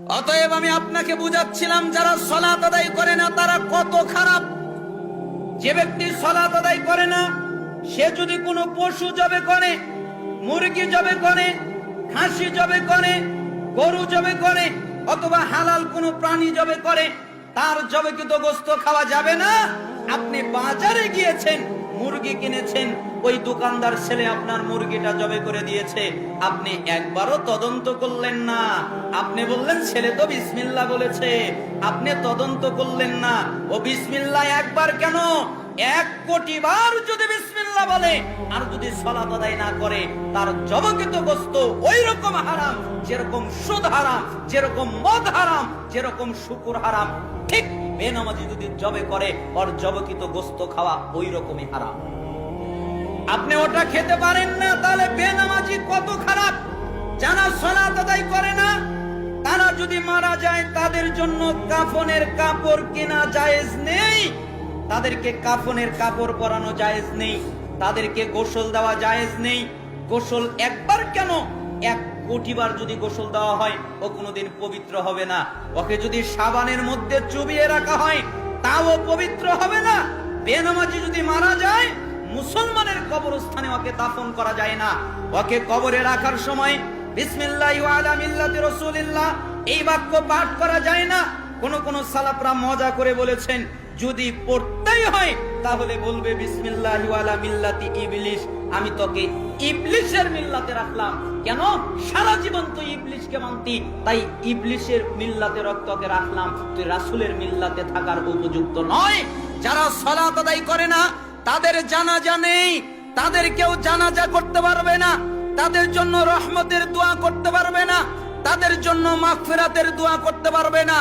অতএব আমি আপনাকে বুঝাচ্ছিলাম যারা সালাত আদায় করে না তারা কত খারাপ। যে ব্যক্তি সালাত আদায় করে না, সে যদি কোনো পশু জবে করে, মুরগি জবে করে, খাসি জবে করে, গরু জবে করে, অথবা হালাল কোনো প্রাণী জবে করে, তার জবেকৃত গোশত খাওয়া যাবে না। আপনি বাজারে গিয়েছেন, মুরগি কিনেছেন, ওই দোকানদার ছেলে আপনার মুরগিটা জবে করে দিয়েছে, আপনি একবারও তদন্ত করলেন না। আপনি বললেন ছেলে তো বিসমিল্লাহ বলেছে, আপনি তদন্ত করলেন না। ও বিসমিল্লাহ একবার কেন, 1 কোটি বার যদি বিসমিল্লাহ বলে আর যদি সালাত আদায় না করে, তার জবকৃত গোশত ওই রকম হারাম যেরকম সুদ হারাম, যেরকম মদ হারাম, যেরকম শুকুর হারাম, ঠিক বেনামাজি যদি জবে করে ওর জবকৃত গোশত খাওয়া ওই রকমই হারাম। আপনি ওটা খেতে পারেন না, তাহলে বেনামাজি কত খারাপ। যারা সালাত আদায় করে না তারা যদি মারা যায়, তাদের জন্য কাফনের কাপড় কেনা জায়েজ নেই, তাদেরকে কাফনের কাপড় পরানো জায়েজ নেই, তাদেরকে গোসল দেওয়া জায়েজ নেই। গোসল একবার কেন, 1 কোটি বার যদি গোসল দেওয়া হয় ও কোনোদিন পবিত্র হবে না। ওকে যদি সাবানের মধ্যে চুবিয়ে রাখা হয় তাও পবিত্র হবে না। বেনামাজি যদি মারা যায়, মুসলমানের কবরস্থানে ওকে দাফন করা যায় না। ওকে কবরে রাখার সময় বিসমিল্লাহি ওয়া আলা মিল্লাতি রাসূলিল্লাহ এই বাক্য পাঠ করা যায় না। কোন সালাফরা মজা করে বলেছেন, যদি পড়তেই হয় তাহলে বলবে বিসমিল্লাহি ওয়া আলা মিল্লাতি ইবলিস, আমি তোকে ইবলিসের মিল্লাতে রাখলাম। কেন? সারা জীবন তুই ইবলিসকে মানতি, তাই ইবলিসের মিল্লাতে তোকে রাখলাম, তুই রাসূলের মিল্লাতে থাকার উপযুক্ত নয়। যারা সালাত আদায় করে না তাদের জানাজা নেই, তাদের কেউ জানাজা করতে পারবে না, তাদের জন্য রহমতের দোয়া করতে পারবে না, তাদের জন্য মাগফিরাতের দোয়া করতে পারবে না।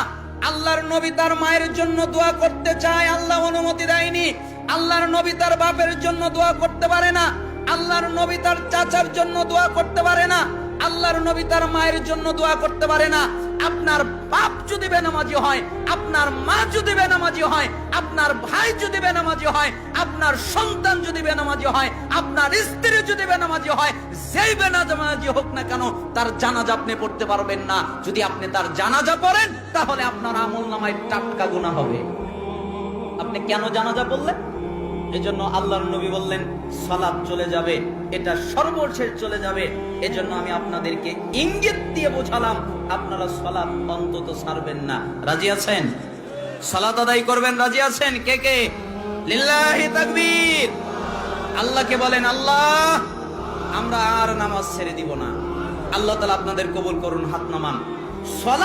আল্লাহর নবী তার মায়ের জন্য দোয়া করতে চায়, আল্লাহ অনুমতি দেয়নি। আল্লাহর নবী তার বাপের জন্য দোয়া করতে পারে না, আল্লাহর নবী তার চাচার জন্য দোয়া করতে পারে না, আল্লাহর নবী তার মায়ের জন্য দোয়া করতে পারে না। আপনার বাপ যদি বেনামাজি হয়, আপনার মা যদি বেনামাজি হয়, আপনার ভাই যদি বেনামাজি হয়, আপনার সন্তান যদি বেনামাজি হয়, আপনার স্ত্রী যদি বেনামাজি হয়, যেই বেনামাজি হোক না কেন তার জানাজা আপনি পড়তে পারবেন না। যদি আপনি তার জানাজা পড়েন তাহলে আপনার আমলনামায় টাটকা গুনাহ হবে। আপনি কেন জানাজা পড়লেন? এজন্য আল্লাহর নবী বললেন সালাত চলে যাবে, এটা সর্বশেষ চলে যাবে। এজন্য আমি আপনাদেরকে ইঙ্গিত দিয়ে বোঝালাম, আপনারা সালাত অন্তত ছাড়বেন না। রাজি আছেন? সালাত আদায় করবেন, রাজি আছেন? কে কে? লিল্লাহি তাকবীর। আল্লাহকে বলেন, আল্লাহ আমরা আর নামাজ ছেড়ে দিব না। আল্লাহ তাআলা আপনাদের কবুল করুন। হাত নামান।